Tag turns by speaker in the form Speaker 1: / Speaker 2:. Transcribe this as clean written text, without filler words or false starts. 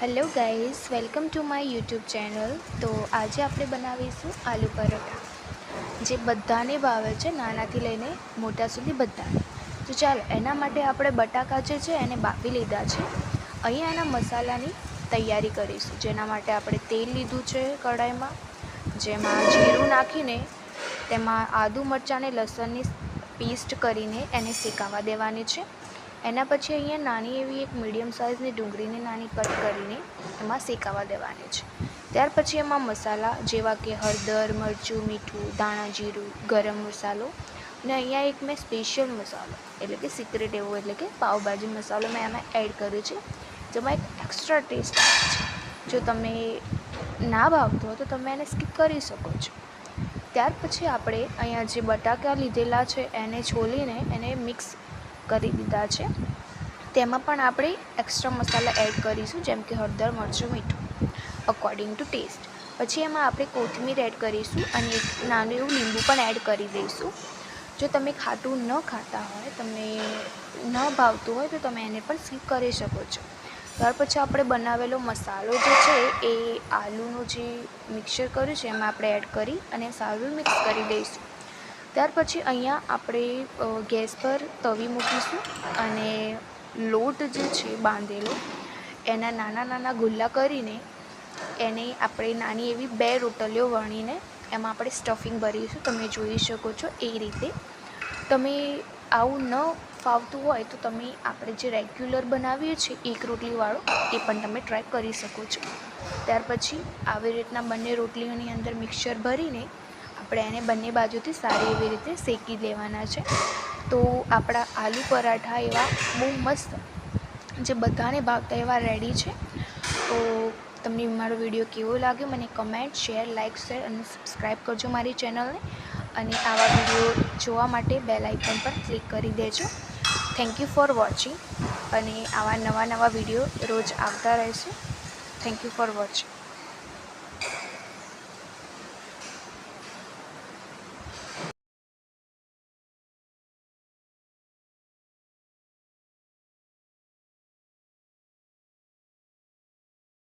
Speaker 1: Hello guys, welcome to my YouTube channel. तो आज આપણે બનાવીશું આલુ પરોઠા જે બધાને ભાવે છે, નાનાથી લઈને મોટા સુધી બધાને। તો ચાલો એના માટે આપણે બટાકા જે છે એને બાફી લીધા છે। અહીંયા એના મસાલાની તૈયારી કરીશું, જેના માટે આપણે તેલ લીધું છે કઢાઈમાં, જેમાં જીરું નાખીને તેમાં આદુ મરચાં અને લસણની પેસ્ટ કરીને એને શેકાવા દેવાની છે। એના પછી અહીંયા નાની એવી એક મીડિયમ સાઇઝની ડુંગળીને નાની કટ કરીને એમાં શેકાવા દેવાની છે। ત્યાર પછી એમાં મસાલા જેવા કે હળદર, મરચું, મીઠું, ધાણા જીરું, ગરમ મસાલો અને અહીંયા એક મેં સ્પેશિયલ મસાલો એટલે કે સિક્રેટ એવો એટલે કે પાવભાજી મસાલો મેં એમાં એડ કર્યો છે, જેમાં એક એક્સ્ટ્રા ટેસ્ટ આવે છે। જો તમે ના ભાવતો હોય તો તમે એને સ્કીપ કરી શકો છો। ત્યાર પછી આપણે અહીંયા જે બટાકા લીધેલા છે એને છોલીને એને મિક્સ કરી દીધા છે। તેમાં પણ આપણે એક્સ્ટ્રા મસાલા એડ કરીશું, જેમ કે હળદર, મરચું, મીઠું અકોર્ડિંગ ટુ ટેસ્ટ। પછી એમાં આપણે કોથમીર એડ કરીશું અને એક નાનું એવું લીંબુ પણ એડ કરી દઈશું। જો તમે ખાટું ન ખાતા હોય, તમને ન ભાવતું હોય તો તમે એને પણ સ્કીપ કરી શકો છો। ત્યાર પછી આપણે બનાવેલો મસાલો જે છે એ આલુનું જે મિક્સર કર્યું છે એમાં આપણે એડ કરી અને સારું મિક્સ કરી દઈશું। ત્યાર પછી અહીંયા આપણે ગેસ પર તવી મૂકીશું અને લોટ જે છે બાંધેલો એના નાના નાના ગુલ્લા કરીને એને આપણે નાની એવી 2 રોટલીઓ વણીને એમાં આપણે સ્ટફિંગ ભરીશું। તમે જોઈ શકો છો એ રીતે। તમે આવું ન ફાવતું હોય તો તમે આપણે જે રેગ્યુલર બનાવીએ છીએ એક રોટલીવાળો એ પણ તમે ટ્રાય કરી શકો છો। ત્યાર પછી આવી રીતના બંને રોટલીઓની અંદર મિક્સર ભરીને આપણે એને બંને બાજુથી સારી એવી રીતે શેકી લેવાના છે। તો આપણા આલુ પરાઠા એવા બહુ મસ્ત જે બધાને ભાવતા એવા રેડી છે। તો તમને મારો વિડીયો કેવો લાગ્યો મને કમેન્ટ, શેર, લાઇક, શેર અને સબસ્ક્રાઈબ કરજો મારી ચેનલને। અને આવા વિડીયો જોવા માટે બેલ આઇકન પર ક્લિક કરી દેજો। Thank you for watching. અને આવા નવા વિડીયો રોજ આવતા રહેશે। Thank you for watching.